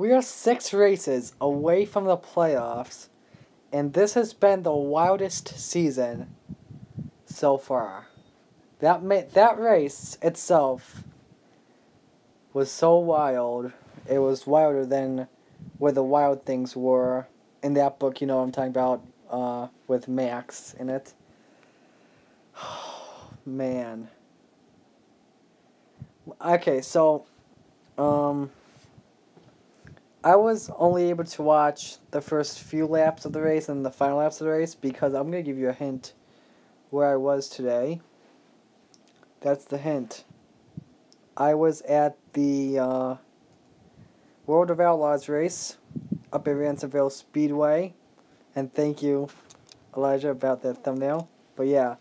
We are 6 races away from the playoffs, and this has been the wildest season so far. That race itself was so wild. It was wilder than where the wild things were in that book. You know what I'm talking about, with Max in it. Man. Okay, so, I was only able to watch the first few laps of the race and the final laps of the race because I'm going to give you a hint where I was today. That's the hint. I was at the World of Outlaws race up at Ransomville Speedway. And thank you, Elijah, about that thumbnail. But yeah,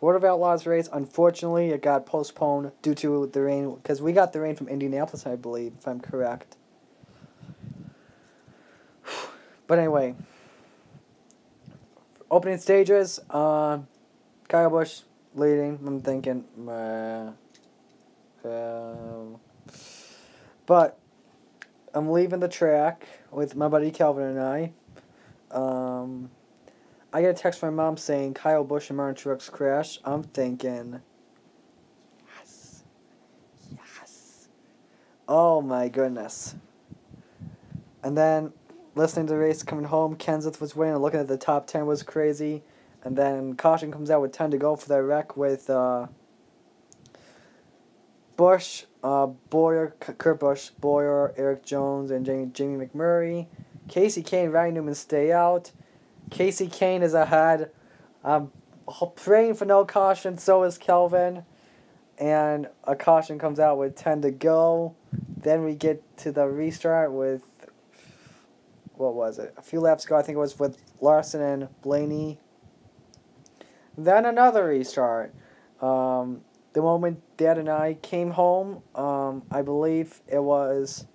World of Outlaws race, unfortunately, it got postponed due to the rain. Because we got the rain from Indianapolis, I believe, if I'm correct. But anyway, opening stages, Kyle Busch leading. I'm thinking, but I'm leaving the track with my buddy Calvin and I. I get a text from my mom saying Kyle Busch and Martin Truex crash. I'm thinking, yes. Oh my goodness. And then listening to the race coming home, Kenseth was winning and looking at the top 10 was crazy. And then caution comes out with 10 to go for that wreck with Busch, Bowyer, Kurt Busch, Bowyer, Eric Jones, and Jamie McMurray. Casey Kane, Ryan Newman stay out. Casey Kane is ahead. I'm praying for no caution, so is Kelvin. And a caution comes out with 10 to go. Then we get to the restart with, what was it? A few laps ago, I think it was with Larson and Blaney. Then another restart. The moment Dad and I came home, I believe it was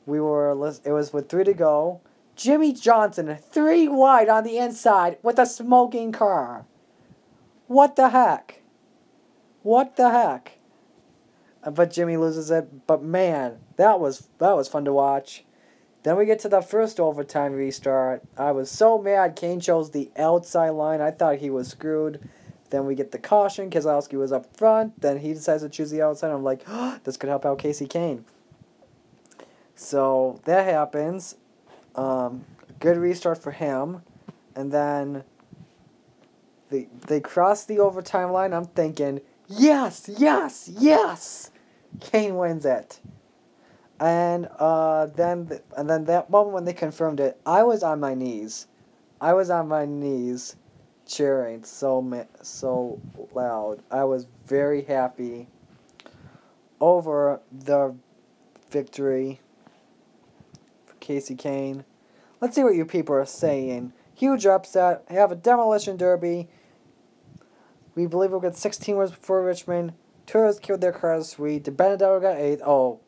with 3 to go. Jimmy Johnson, 3 wide on the inside with a smoking car. What the heck? What the heck? But Jimmy loses it. But man, that was fun to watch. Then we get to the first overtime restart. I was so mad Kane chose the outside line. I thought he was screwed. Then we get the caution. Keselowski was up front. Then he decides to choose the outside. I'm like, oh, this could help out Casey Kane. So that happens. Good restart for him. And then they cross the overtime line. I'm thinking, yes, yes, yes. Kane wins it. And then that moment when they confirmed it, I was on my knees. I was on my knees cheering so loud. I was very happy over the victory for Casey Kane. Let's see what you people are saying. Huge upset. Have a demolition derby. We believe we'll get 16 wins before Richmond. Tours killed their cars sweet. DiBenedetto got 8th. Oh,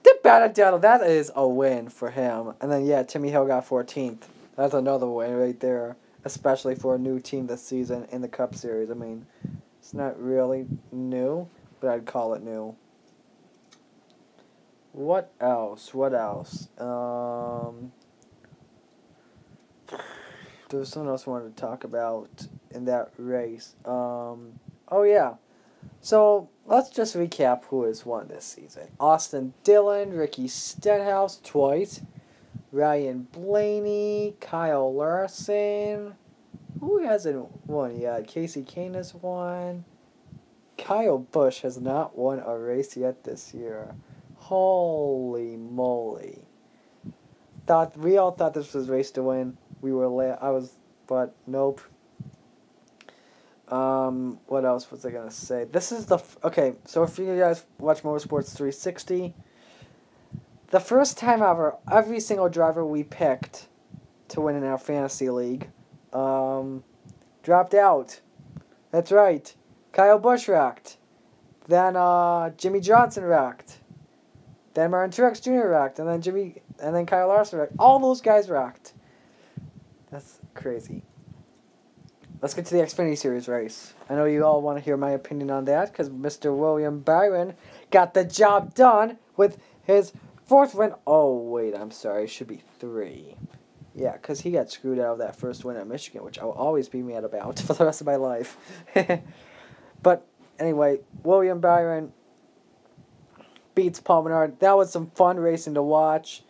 DiBenedetto, that is a win for him. And then, yeah, Timmy Hill got 14th. That's another win right there, especially for a new team this season in the Cup Series. I mean, it's not really new, but I'd call it new. What else? There was something else I wanted to talk about in that race. Oh, yeah. So, let's just recap who has won this season. Austin Dillon, Ricky Stenhouse twice, Ryan Blaney, Kyle Larson. Who hasn't won yet? Casey Kane has won. Kyle Busch has not won a race yet this year. Holy moly. We all thought this was a race to win. But nope. What else was I gonna say? This is okay, so if you guys watch Motorsports 360, the first time ever, every single driver we picked to win in our fantasy league, dropped out. That's right. Kyle Busch wrecked. Then, Jimmy Johnson wrecked. Then Martin Truex Jr. wrecked. And then Kyle Larson wrecked. All those guys wrecked. That's crazy. Let's get to the Xfinity Series race. I know you all want to hear my opinion on that because Mr. William Byron got the job done with his fourth win. Oh, wait, I'm sorry. It should be 3. Yeah, because he got screwed out of that first win at Michigan, which I'll always be mad about for the rest of my life. But anyway, William Byron beats Paul Menard. That was some fun racing to watch.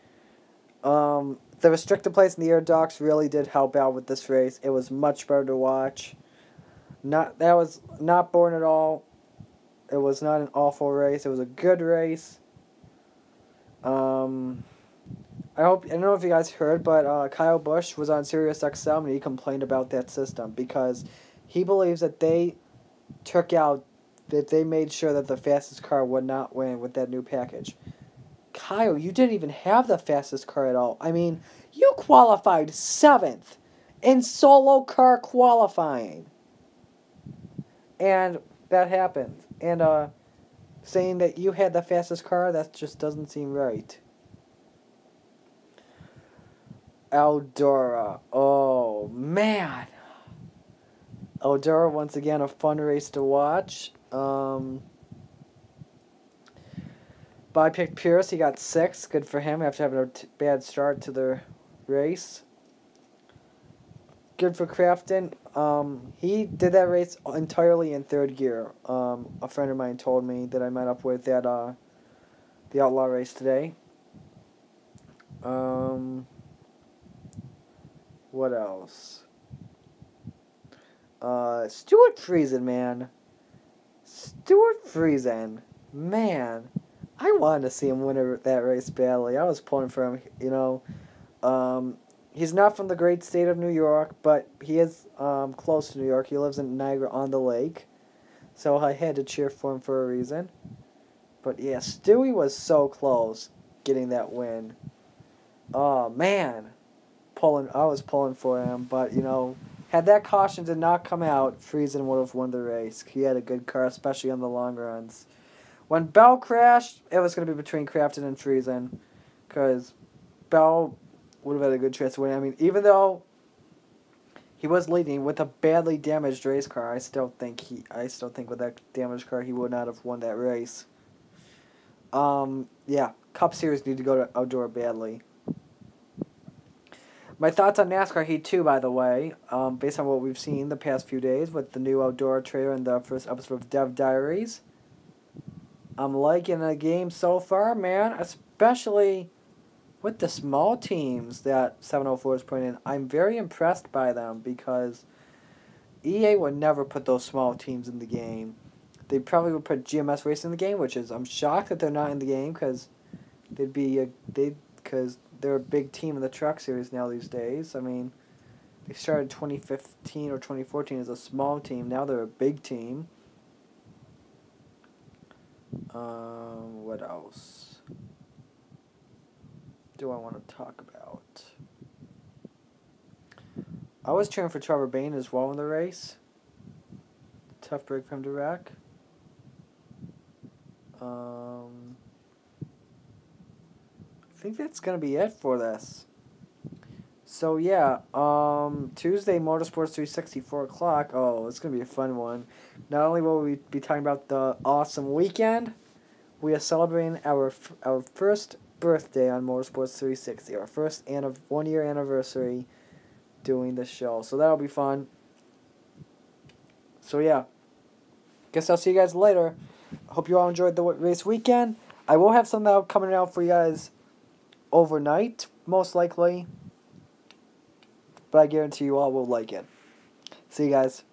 The restricted place in the air docks really did help out with this race. It was much better to watch. That was not boring at all. It was not an awful race. It was a good race. I don't know if you guys heard, but Kyle Busch was on Sirius XM and he complained about that system because he believes that they made sure that the fastest car would not win with that new package. Kyle, you didn't even have the fastest car at all. I mean, you qualified 7th in solo car qualifying. And that happened. And saying that you had the fastest car, that just doesn't seem right. Eldora. Oh, man. Eldora, once again, a fun race to watch. I picked Pierce. He got 6th. Good for him after having a bad start to the race. Good for Crafton. He did that race entirely in 3rd gear. A friend of mine told me that I met up with at the Outlaw race today. What else? Stuart Friesen, man. Stuart Friesen. Man. I wanted to see him win that race badly. I was pulling for him, you know. He's not from the great state of New York, but he is close to New York. He lives in Niagara-on-the-Lake. So I had to cheer for him for a reason. But yeah, Stewie was so close getting that win. Oh, man. I was pulling for him, but, you know, had that caution did not come out, Friesen would have won the race. He had a good car, especially on the long runs. When Bell crashed, it was going to be between Crafton and Friesen, because Bell would have had a good chance to win. I mean, even though he was leading with a badly damaged race car, I still think with that damaged car he would not have won that race. Yeah, Cup Series need to go to Eldora badly. My thoughts on NASCAR Heat 2, by the way, based on what we've seen the past few days with the new Eldora trailer and the first episode of Dev Diaries. I'm liking the game so far, man, especially with the small teams that 704 is putting in. I'm very impressed by them because EA would never put those small teams in the game. They probably would put GMS Racing in the game, which is, I'm shocked that they're not in the game because they're a big team in the Truck Series now these days. I mean, they started 2015 or 2014 as a small team. Now they're a big team. What else do I want to talk about? I was cheering for Trevor Bayne as well in the race. Tough break for him to wreck. I think that's going to be it for this. So, yeah, Tuesday, Motorsports 360, 4 o'clock. Oh, it's going to be a fun one. Not only will we be talking about the awesome weekend, we are celebrating our first birthday on Motorsports 360, our first 1-year anniversary doing this show. So that'll be fun. So, yeah, guess I'll see you guys later. Hope you all enjoyed the race weekend. I will have something coming out for you guys overnight, most likely. But I guarantee you all will like it. See you guys.